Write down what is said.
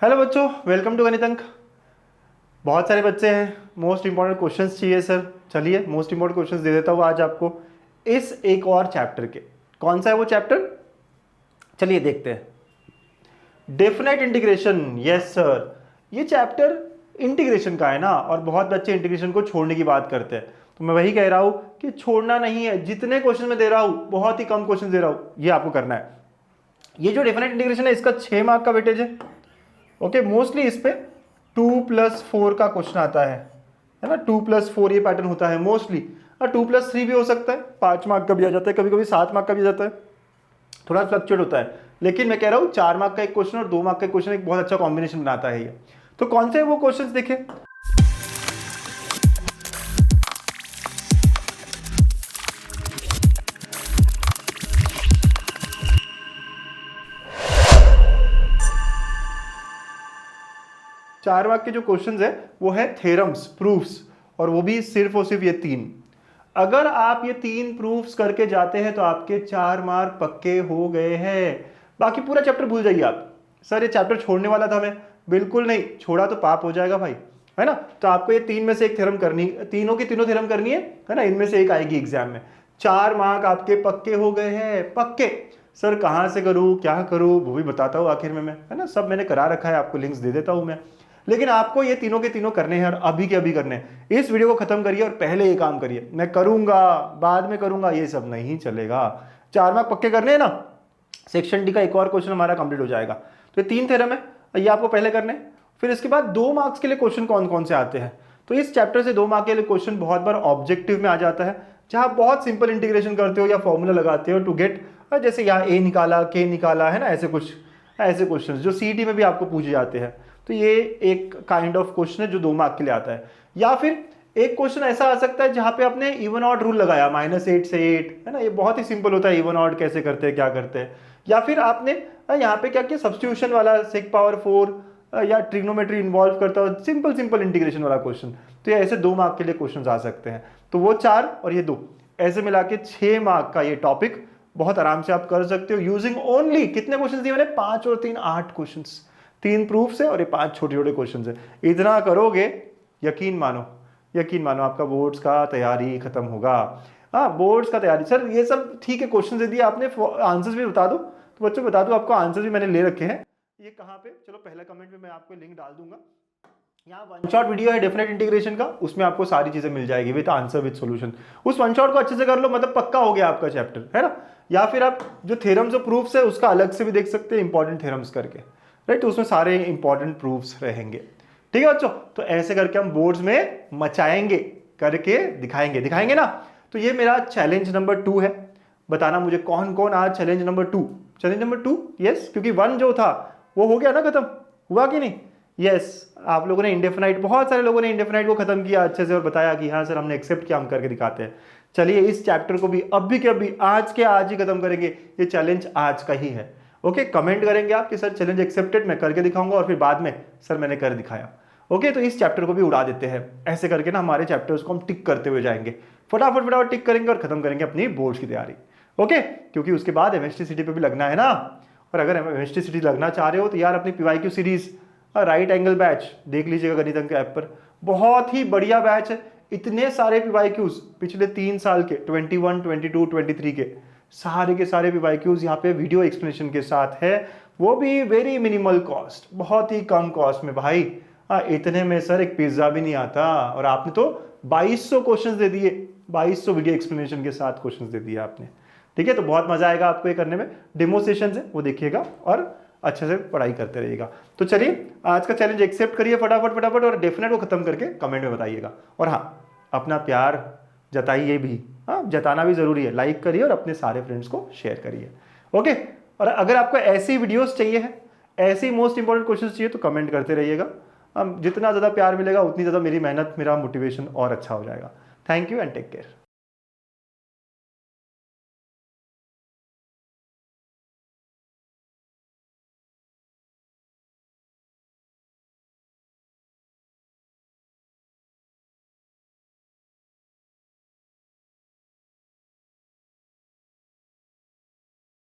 Hello बच्चों, welcome to गणित अंक। बहुत सारे बच्चे हैं, मोस्ट इंपॉर्टेंट क्वेश्चंस चाहिए सर। चलिए मोस्ट इंपॉर्टेंट क्वेश्चंस दे देता हूँ आज आपको इस एक और चैप्टर के। कौन सा है वो चैप्टर, चलिए देखते हैं। Definite integration, yes sir. ये चैप्टर इंटीग्रेशन का है ना, और बहुत बच्चे इंटीग्रेशन को छोड़ने की बात करते हैं। तो मैं वही कह रहा हूँ कि छोड़ना नहीं है। जितने क्वेश्चन मैं दे रहा हूँ, बहुत ही कम क्वेश्चन दे रहा हूँ, ये आपको करना है। ये जो डेफिनेट इंटीग्रेशन है, इसका 6 मार्क का वेटेज है। ओके, मोस्टली इस पे 2+4 का क्वेश्चन आता है ना। 2+4 ये पैटर्न होता है मोस्टली, और 2+3 भी हो सकता है, 5 मार्क का भी आ जाता है, कभी कभी 7 मार्क का भी आ जाता है, थोड़ा फ्लक्चुएट होता है। लेकिन मैं कह रहा हूँ 4 मार्क का एक क्वेश्चन और 2 मार्क का क्वेश्चन एक बहुत अच्छा कॉम्बिनेशन बनाता है ये। तो कौन से वो क्वेश्चन देखें। चार मार्क के जो क्वेश्चंस है वो है थ्योरम्स, प्रूफ्स, और वो भी सिर्फ और सिर्फ ये 3। अगर आप ये 3 प्रूफ्स करके जाते हैं तो आपके 4 मार्क पक्के हो गए हैं। बाकी पूरा चैप्टर भूल जाइए आप। सर ये चैप्टर छोड़ने वाला था मैं, बिल्कुल नहीं छोड़ा, तो पाप हो जाएगा भाई, है ना। तो आपको ये 3 में से एक थ्योरम करनी, तीनों की तीनों थ्योरम करनी है ना। इनमें से एक आएगी एग्जाम में। 4 मार्क आपके पक्के हो गए हैं, पक्के। सर कहाँ से करूँ, क्या करूँ, वो भी बताता हूँ आखिर में मैं, है ना। सब मैंने करा रखा है, आपको लिंक्स दे देता हूँ मैं। लेकिन आपको ये तीनों के तीनों करने हैं और अभी के अभी करने हैं। इस वीडियो को खत्म करिए और पहले ये काम करिए। मैं करूंगा, बाद में करूंगा, ये सब नहीं चलेगा। 4 मार्क पक्के करने हैं ना। सेक्शन डी का एक और क्वेश्चन हमारा कंप्लीट हो जाएगा। तो ये 3 थ्योरम है, ये आपको पहले करने हैं। फिर इसके बाद 2 मार्क्स के लिए क्वेश्चन कौन कौन से आते हैं। तो इस चैप्टर से 2 मार्क के लिए क्वेश्चन बहुत बार ऑब्जेक्टिव में आ जाता है, जहां बहुत सिंपल इंटीग्रेशन करते हो या फॉर्मूला लगाते हो टू गेट, जैसे यहाँ ए निकाला, के निकाला, है ना। ऐसे कुछ ऐसे क्वेश्चन जो सीईटी में भी आपको पूछे जाते हैं। तो ये एक काइंड ऑफ क्वेश्चन है जो 2 मार्क के लिए आता है। या फिर एक क्वेश्चन ऐसा आ सकता है जहां पे आपने इवन ऑड रूल लगाया, -8 से 8, है ना। ये बहुत ही सिंपल होता है, इवन ऑड कैसे करते हैं, क्या करते हैं। या फिर आपने यहाँ पे क्या किया, सब्स्टिट्यूशन वाला sec⁴ या ट्रिग्नोमेट्री इन्वॉल्व करता हो, सिंपल सिंपल इंटीग्रेशन वाला क्वेश्चन। तो ये ऐसे 2 मार्क के लिए क्वेश्चन आ सकते हैं। तो वो 4 और ये 2, ऐसे मिला के 6 मार्क का ये टॉपिक बहुत आराम से आप कर सकते हो यूजिंग ओनली, कितने क्वेश्चन दिए मैंने, 5 और 3 8 क्वेश्चन। 3 प्रूफ्स है और ये 5 छोटे छोटे क्वेश्चन है। इतना करोगे, यकीन मानो, यकीन मानो, आपका बोर्ड्स का तैयारी खत्म होगा। हाँ, बोर्ड्स का तैयारी। सर ये सब ठीक है, क्वेश्चन दे दिए आपने, आंसर्स भी बता दो। तो बच्चों बता दो, आपको आंसर्स भी मैंने ले रखे हैं। ये कहाँ पे, चलो पहला कमेंट में मैं आपको लिंक डाल दूंगा। यहाँ 1 शॉट वीडियो है डेफिनेट इंटीग्रेशन का, उसमें आपको सारी चीजें मिल जाएगी विद आंसर विद सॉल्यूशन। उस 1 शॉट को अच्छे से कर लो, मतलब पक्का हो गया आपका चैप्टर, है ना। या फिर आप जो थ्योरम्स और प्रूफ्स है उसका अलग से भी देख सकते हैं, इंपॉर्टेंट थ्योरम्स करके, राइट। तो उसमें सारे इंपॉर्टेंट प्रूफ्स रहेंगे। ठीक है बच्चों, तो ऐसे करके हम बोर्ड्स में मचाएंगे, करके दिखाएंगे, दिखाएंगे ना। तो ये मेरा चैलेंज नंबर 2 है। बताना मुझे कौन कौन आज challenge number 2, challenge number 2, yes. क्योंकि 1 जो था वो हो गया ना खत्म, हुआ कि नहीं। यस, आप लोगों ने इंडेफिनाइट, बहुत सारे लोगों ने इंडेफिनाइट को खत्म किया अच्छे से और बताया कि हाँ सर हमने एक्सेप्ट किया, हम करके दिखाते हैं। चलिए इस चैप्टर को भी अभी के अभी, आज के आज ही खत्म करेंगे। ये चैलेंज आज का ही है। ओके, कमेंट करेंगे आप कि सर चैलेंज एक्सेप्टेड, मैं करके दिखाऊंगा, और फिर बाद में सर मैंने कर दिखाया। ओके, तो इस चैप्टर को भी उड़ा देते हैं। ऐसे करके ना हमारे चैप्टर्स को हम टिक करते हुए जाएंगे, फटाफट फटाफट टिक करेंगे और खत्म करेंगे अपनी बोर्ड्स की तैयारी। ओके, क्योंकि उसके बाद एमएसटी सिटी पे भी लगना है ना। और अगर एमएसटी सिटी लगना चाह रहे हो तो यार अपनी PYQ series right angle batch देख लीजिएगा गणित अंक ऐप पर। बहुत ही बढ़िया बैच है। इतने सारे पीवाईक्यूज पिछले 3 साल के, 21, 22, 23 के सारे पीवाईक्यूज यहाँ पे वीडियो एक्सप्लेनेशन के साथ है। वो भी वेरी मिनिमल कॉस्ट, बहुत ही कम कॉस्ट में भाई। इतने में सर एक पिज्जा भी नहीं आता, और आपने तो 2200 क्वेश्चन दे दिए, 2200 वीडियो एक्सप्लेनेशन के साथ क्वेश्चन दे दिए आपने। ठीक है, तो बहुत मजा आएगा आपको ये करने में। डेमो सेशन है वो देखिएगा और अच्छे से पढ़ाई करते रहिएगा। तो चलिए आज का चैलेंज एक्सेप्ट करिए फटाफट फटाफट, और डेफिनेट को खत्म करके कमेंट में बताइएगा। और हाँ, अपना प्यार जताइए भी, हाँ जताना भी जरूरी है। लाइक करिए और अपने सारे फ्रेंड्स को शेयर करिए। ओके, और अगर आपको ऐसी वीडियोस चाहिए है, ऐसी मोस्ट इंपॉर्टेंट क्वेश्चन चाहिए, तो कमेंट करते रहिएगा। जितना ज़्यादा प्यार मिलेगा उतनी ज़्यादा मेरी मेहनत, मेरा मोटिवेशन और अच्छा हो जाएगा। Thank you and take care.